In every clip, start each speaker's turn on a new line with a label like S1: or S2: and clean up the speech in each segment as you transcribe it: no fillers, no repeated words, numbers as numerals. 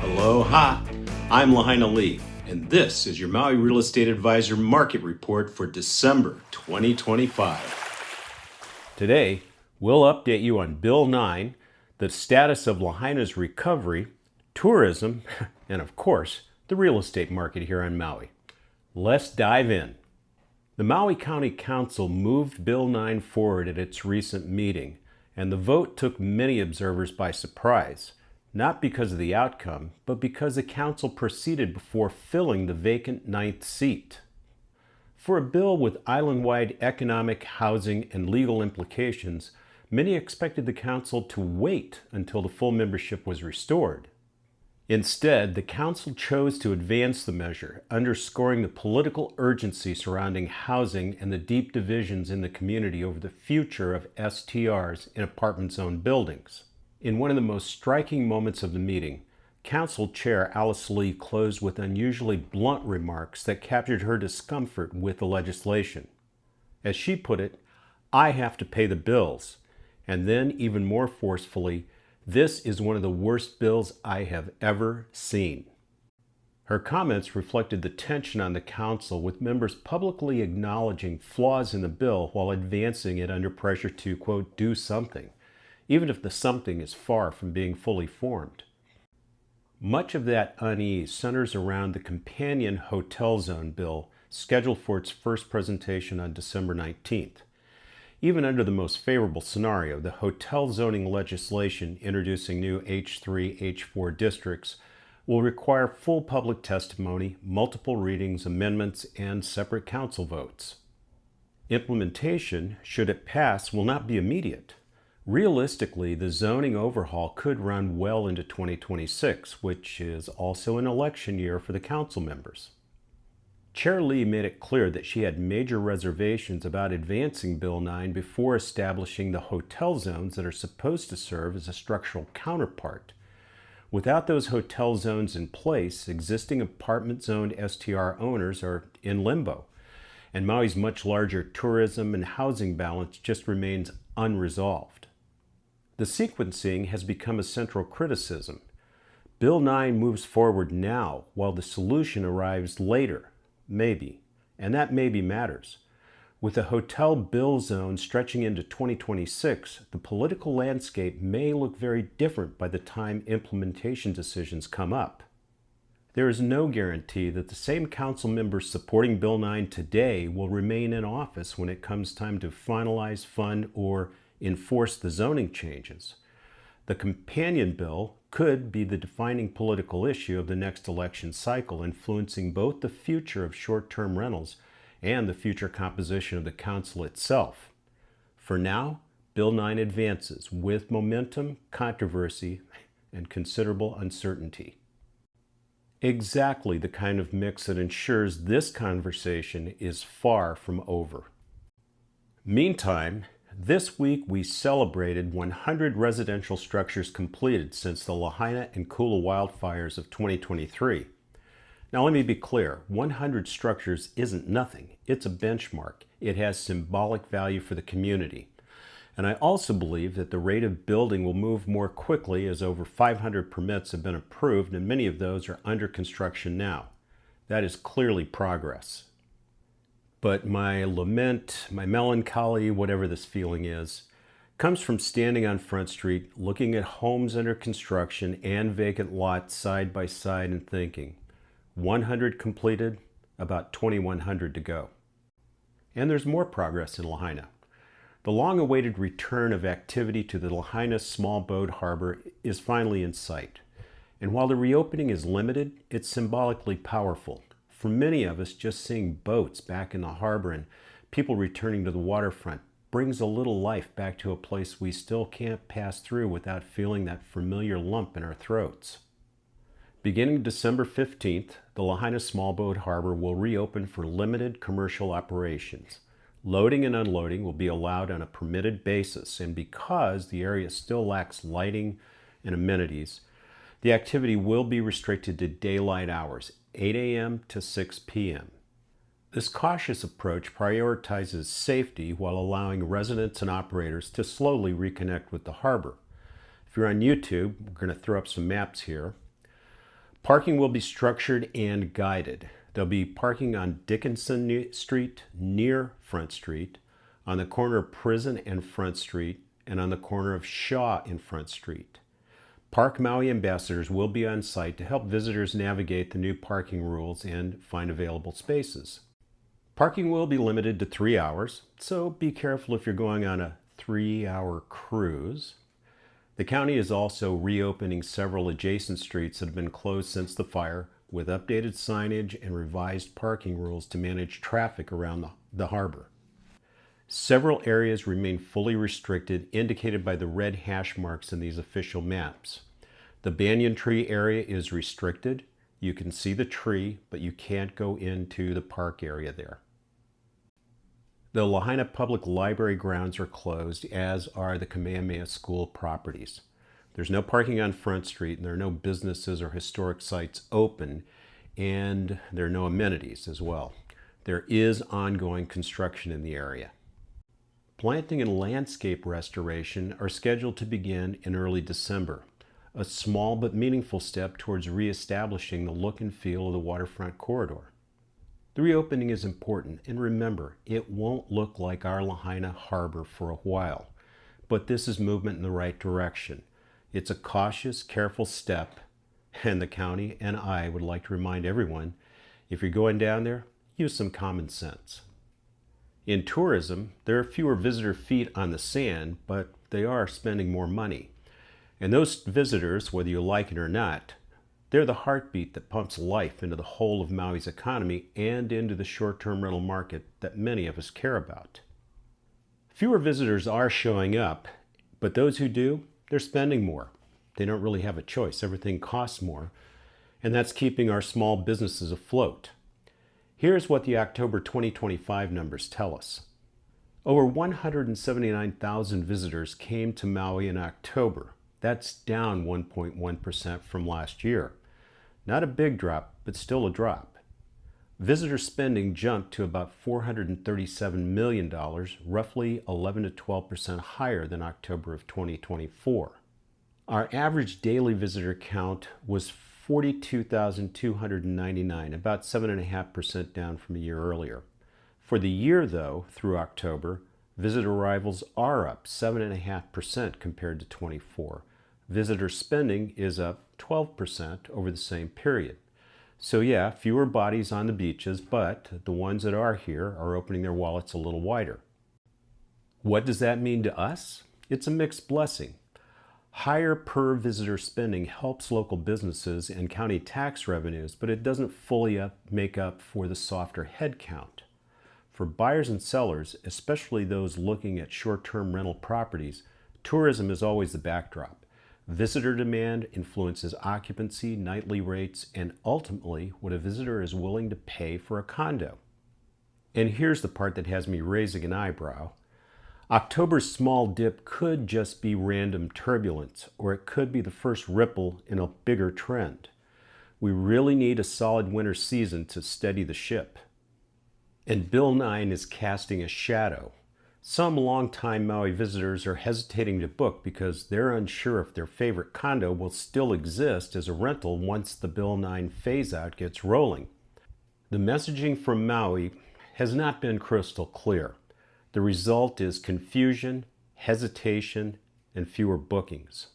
S1: Aloha, I'm Lahaina Lee, and this is your Maui Real Estate Advisor Market Report for December 2025. Today, we'll update you on Bill 9, the status of Lahaina's recovery, tourism, and of course, the real estate market here on Maui. Let's dive in. The Maui County Council moved Bill 9 forward at its recent meeting, and the vote took many observers by surprise, not because of the outcome, but because the council proceeded before filling the vacant ninth seat. For a bill with island-wide economic, housing, and legal implications, many expected the council to wait until the full membership was restored. Instead, the council chose to advance the measure, underscoring the political urgency surrounding housing and the deep divisions in the community over the future of STRs in apartment-zone buildings. In one of the most striking moments of the meeting, Council Chair Alice Lee closed with unusually blunt remarks that captured her discomfort with the legislation. As she put it, "I have to pay the bills," and then even more forcefully, "This is one of the worst bills I have ever seen." Her comments reflected the tension on the council, with members publicly acknowledging flaws in the bill while advancing it under pressure to, quote, "do something," even if the something is far from being fully formed. Much of that unease centers around the companion hotel zone bill scheduled for its first presentation on December 19th. Even under the most favorable scenario, the hotel zoning legislation introducing new H3, H4 districts will require full public testimony, multiple readings, amendments, and separate council votes. Implementation, should it pass, will not be immediate. Realistically, the zoning overhaul could run well into 2026, which is also an election year for the council members. Chair Lee made it clear that she had major reservations about advancing Bill 9 before establishing the hotel zones that are supposed to serve as a structural counterpart. Without those hotel zones in place, existing apartment-zoned STR owners are in limbo, and Maui's much larger tourism and housing balance just remains unresolved. The sequencing has become a central criticism. Bill 9 moves forward now, while the solution arrives later. Maybe, and that maybe matters. With the hotel bill zone stretching into 2026, the political landscape may look very different by the time implementation decisions come up. There is no guarantee that the same council members supporting Bill 9 today will remain in office when it comes time to finalize, fund, or enforce the zoning changes. The companion bill could be the defining political issue of the next election cycle, influencing both the future of short-term rentals and the future composition of the council itself. For now, Bill 9 advances with momentum, controversy, and considerable uncertainty. Exactly the kind of mix that ensures this conversation is far from over. Meantime, this week we celebrated 100 residential structures completed since the Lahaina and Kula wildfires of 2023. Now let me be clear, 100 structures isn't nothing. It's a benchmark. It has symbolic value for the community. And I also believe that the rate of building will move more quickly as over 500 permits have been approved and many of those are under construction now. That is clearly progress. But my lament, my melancholy, whatever this feeling is, comes from standing on Front Street, looking at homes under construction and vacant lots side by side and thinking, 100 completed, about 2,100 to go. And there's more progress in Lahaina. The long-awaited return of activity to the Lahaina small boat harbor is finally in sight. And while the reopening is limited, it's symbolically powerful. For many of us, just seeing boats back in the harbor and people returning to the waterfront brings a little life back to a place we still can't pass through without feeling that familiar lump in our throats. Beginning December 15th, the Lahaina Small Boat Harbor will reopen for limited commercial operations. Loading and unloading will be allowed on a permitted basis, and because the area still lacks lighting and amenities, the activity will be restricted to daylight hours, 8 a.m. to 6 p.m. This cautious approach prioritizes safety while allowing residents and operators to slowly reconnect with the harbor. If you're on YouTube, we're going to throw up some maps here. Parking will be structured and guided. There'll be parking on Dickinson Street near Front Street, on the corner of Prison and Front Street, and on the corner of Shaw and Front Street. Park Maui ambassadors will be on site to help visitors navigate the new parking rules and find available spaces. Parking will be limited to 3 hours, so be careful if you're going on a 3-hour cruise. The county is also reopening several adjacent streets that have been closed since the fire, with updated signage and revised parking rules to manage traffic around the harbor. Several areas remain fully restricted, indicated by the red hash marks in these official maps. The banyan tree area is restricted. You can see the tree, but you can't go into the park area there. The Lahaina Public Library grounds are closed, as are the Kamehameha School properties. There's no parking on Front Street, and there are no businesses or historic sites open, and there are no amenities as well. There is ongoing construction in the area. Planting and landscape restoration are scheduled to begin in early December, a small but meaningful step towards reestablishing the look and feel of the waterfront corridor. The reopening is important, and remember, it won't look like our Lahaina harbor for a while, but this is movement in the right direction. It's a cautious, careful step, and the county and I would like to remind everyone, if you're going down there, use some common sense. In tourism, there are fewer visitor feet on the sand, but they are spending more money. And those visitors, whether you like it or not, they're the heartbeat that pumps life into the whole of Maui's economy and into the short-term rental market that many of us care about. Fewer visitors are showing up, but those who do, they're spending more. They don't really have a choice. Everything costs more, and that's keeping our small businesses afloat. Here's what the October 2025 numbers tell us. Over 179,000 visitors came to Maui in October. That's down 1.1% from last year. Not a big drop, but still a drop. Visitor spending jumped to about $437 million, roughly 11 to 12% higher than October of 2024. Our average daily visitor count was 42,299, about 7.5% down from a year earlier. For the year, though, through October, visitor arrivals are up 7.5% compared to 24. Visitor spending is up 12% over the same period. So yeah, fewer bodies on the beaches, but the ones that are here are opening their wallets a little wider. What does that mean to us? It's a mixed blessing. Higher per visitor spending helps local businesses and county tax revenues, but it doesn't fully make up for the softer head count. For buyers and sellers, especially those looking at short-term rental properties, tourism is always the backdrop. Visitor demand influences occupancy, nightly rates, and ultimately what a visitor is willing to pay for a condo. And here's the part that has me raising an eyebrow. October's small dip could just be random turbulence, or it could be the first ripple in a bigger trend. We really need a solid winter season to steady the ship. And Bill 9 is casting a shadow. Some longtime Maui visitors are hesitating to book because they're unsure if their favorite condo will still exist as a rental once the Bill 9 phase-out gets rolling. The messaging from Maui has not been crystal clear. The result is confusion, hesitation, and fewer bookings.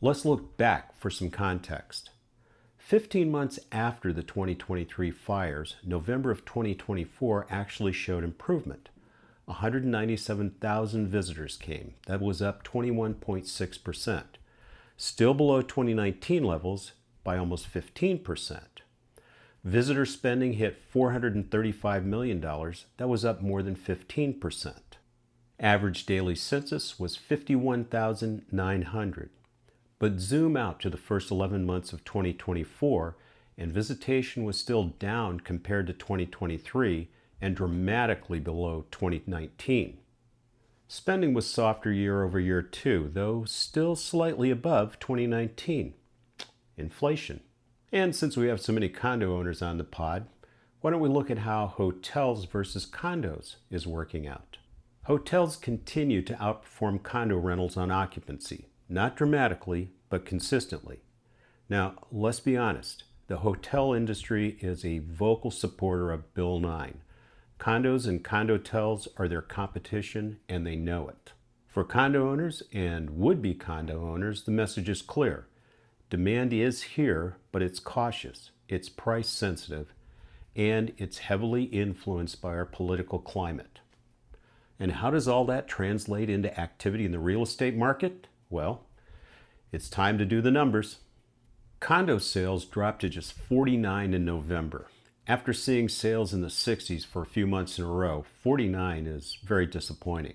S1: Let's look back for some context. 15 months after the 2023 fires, November of 2024 actually showed improvement. 197,000 visitors came. That was up 21.6%. Still below 2019 levels by almost 15%. Visitor spending hit $435 million. That was up more than 15%. Average daily census was 51,900. But zoom out to the first 11 months of 2024, and visitation was still down compared to 2023 and dramatically below 2019. Spending was softer year over year too, though still slightly above 2019. Inflation. And since we have so many condo owners on the pod, why don't we look at how hotels versus condos is working out? Hotels continue to outperform condo rentals on occupancy, not dramatically, but consistently. Now, let's be honest, the hotel industry is a vocal supporter of Bill 9. Condos and condotels are their competition, and they know it. For condo owners and would-be condo owners, the message is clear. Demand is here, but it's cautious, it's price sensitive, and it's heavily influenced by our political climate. And how does all that translate into activity in the real estate market? Well, it's time to do the numbers. Condo sales dropped to just 49 in November. After seeing sales in the 60s for a few months in a row, 49 is very disappointing.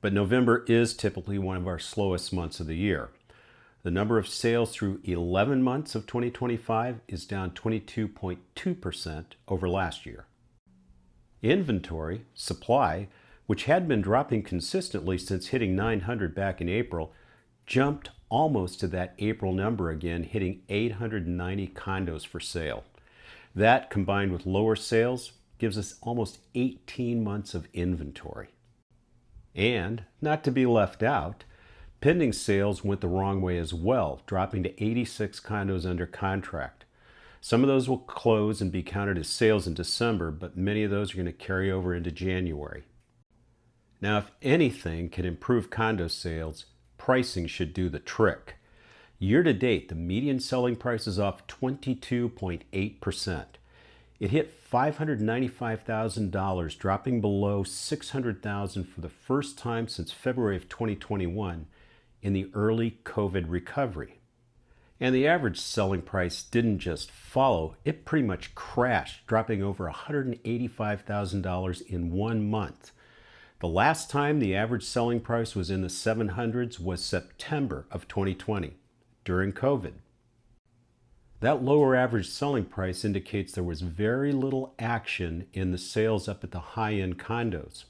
S1: But November is typically one of our slowest months of the year. The number of sales through 11 months of 2025 is down 22.2% over last year. Inventory, supply, which had been dropping consistently since hitting 900 back in April, jumped almost to that April number again, hitting 890 condos for sale. That, combined with lower sales, gives us almost 18 months of inventory. And, not to be left out, pending sales went the wrong way as well, dropping to 86 condos under contract. Some of those will close and be counted as sales in December, but many of those are going to carry over into January. Now, if anything can improve condo sales, pricing should do the trick. Year to date, the median selling price is off 22.8%. It hit $595,000, dropping below $600,000 for the first time since February of 2021 in the early COVID recovery. And the average selling price didn't just follow, it pretty much crashed, dropping over $185,000 in 1 month. The last time the average selling price was in the 700s was September of 2020, during COVID. That lower average selling price indicates there was very little action in the sales up at the high-end condos.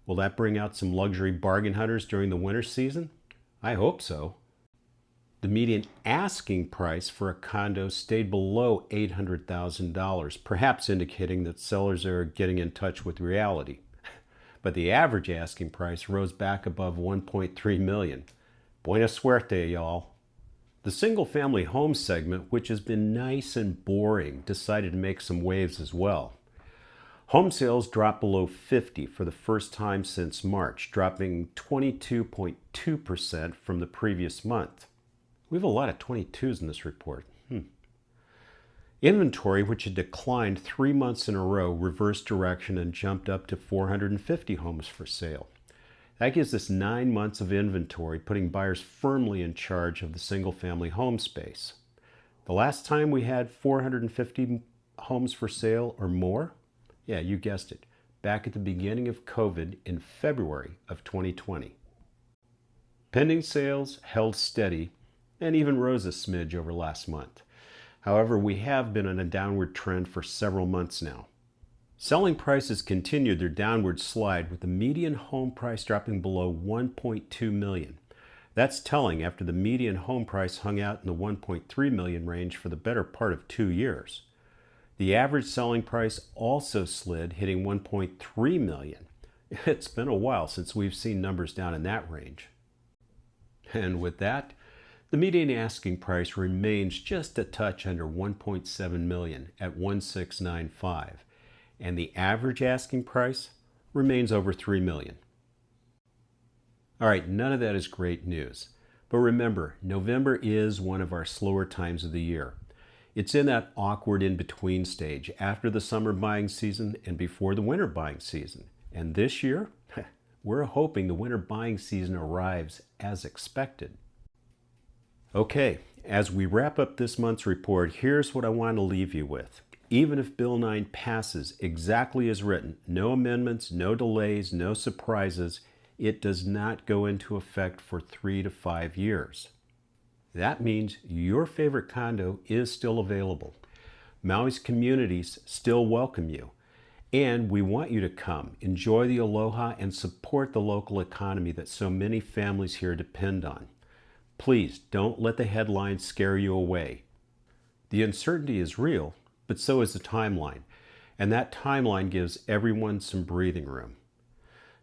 S1: Will that bring out some luxury bargain hunters during the winter season? I hope so. The median asking price for a condo stayed below $800,000, perhaps indicating that sellers are getting in touch with reality. But the average asking price rose back above $1.3 million. Buena suerte, y'all. The single-family home segment, which has been nice and boring, decided to make some waves as well. Home sales dropped below 50 for the first time since March, dropping 22.2% from the previous month. We have a lot of 22s in this report. Inventory, which had declined 3 months in a row, reversed direction and jumped up to 450 homes for sale. That gives us 9 months of inventory, putting buyers firmly in charge of the single-family home space. The last time we had 450 homes for sale or more, yeah, you guessed it, back at the beginning of COVID in February of 2020. Pending sales held steady and even rose a smidge over last month. However, we have been on a downward trend for several months now. Selling prices continued their downward slide, with the median home price dropping below $1.2 million. That's telling after the median home price hung out in the $1.3 million range for the better part of 2 years. The average selling price also slid, hitting $1.3 million. It's been a while since we've seen numbers down in that range. And with that, the median asking price remains just a touch under $1.7 million at $1,695. And the average asking price remains over $3 million. All right, none of that is great news. But remember, November is one of our slower times of the year. It's in that awkward in-between stage after the summer buying season and before the winter buying season. And this year, we're hoping the winter buying season arrives as expected. Okay, as we wrap up this month's report, here's what I want to leave you with. Even if Bill 9 passes exactly as written, no amendments, no delays, no surprises, it does not go into effect for 3 to 5 years. That means your favorite condo is still available. Maui's communities still welcome you. And we want you to come, enjoy the aloha, and support the local economy that so many families here depend on. Please don't let the headlines scare you away. The uncertainty is real, but so is the timeline. and that timeline gives everyone some breathing room.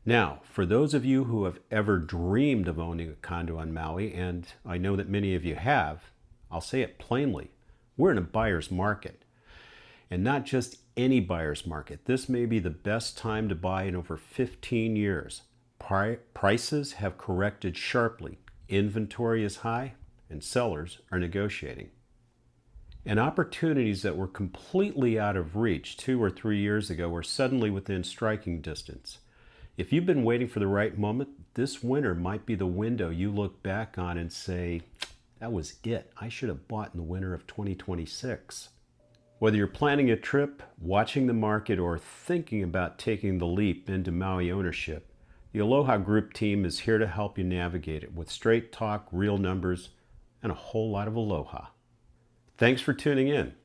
S1: Now, for those of you who have ever dreamed of owning a condo on Maui, and I know that many of you have, I'll say it plainly, we're in a buyer's market. And not just any buyer's market. This may be the best time to buy in over 15 years. Prices have corrected sharply. Inventory is high, and sellers are negotiating. And opportunities that were completely out of reach 2 or 3 years ago are suddenly within striking distance. If you've been waiting for the right moment, this winter might be the window you look back on and say, that was it. I should have bought in the winter of 2026. Whether you're planning a trip, watching the market, or thinking about taking the leap into Maui ownership, the Aloha Group team is here to help you navigate it with straight talk, real numbers, and a whole lot of aloha. Thanks for tuning in.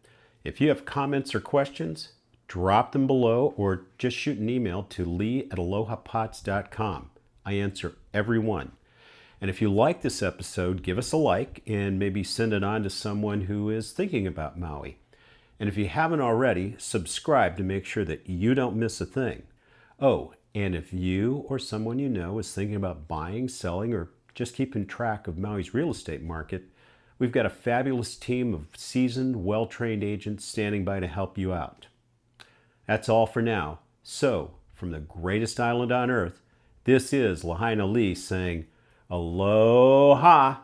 S1: If you have comments or questions, drop them below or just shoot an email to lee@alohapots.com. I answer every one. And if you like this episode, give us a like and maybe send it on to someone who is thinking about Maui. And if you haven't already, subscribe to make sure that you don't miss a thing. Oh, and if you or someone you know is thinking about buying, selling, or just keeping track of Maui's real estate market, we've got a fabulous team of seasoned, well-trained agents standing by to help you out. That's all for now. So, from the greatest island on earth, this is Lahaina Lee saying, aloha!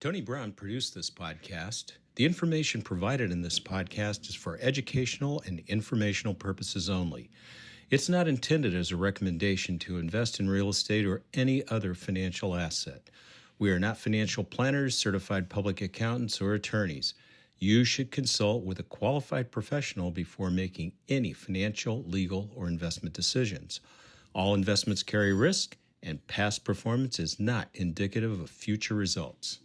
S1: Tony Brown produced this podcast. The information provided in this podcast is for educational and informational purposes only. It's not intended as a recommendation to invest in real estate or any other financial asset. We are not financial planners, certified public accountants, or attorneys. You should consult with a qualified professional before making any financial, legal, or investment decisions. All investments carry risk, and past performance is not indicative of future results.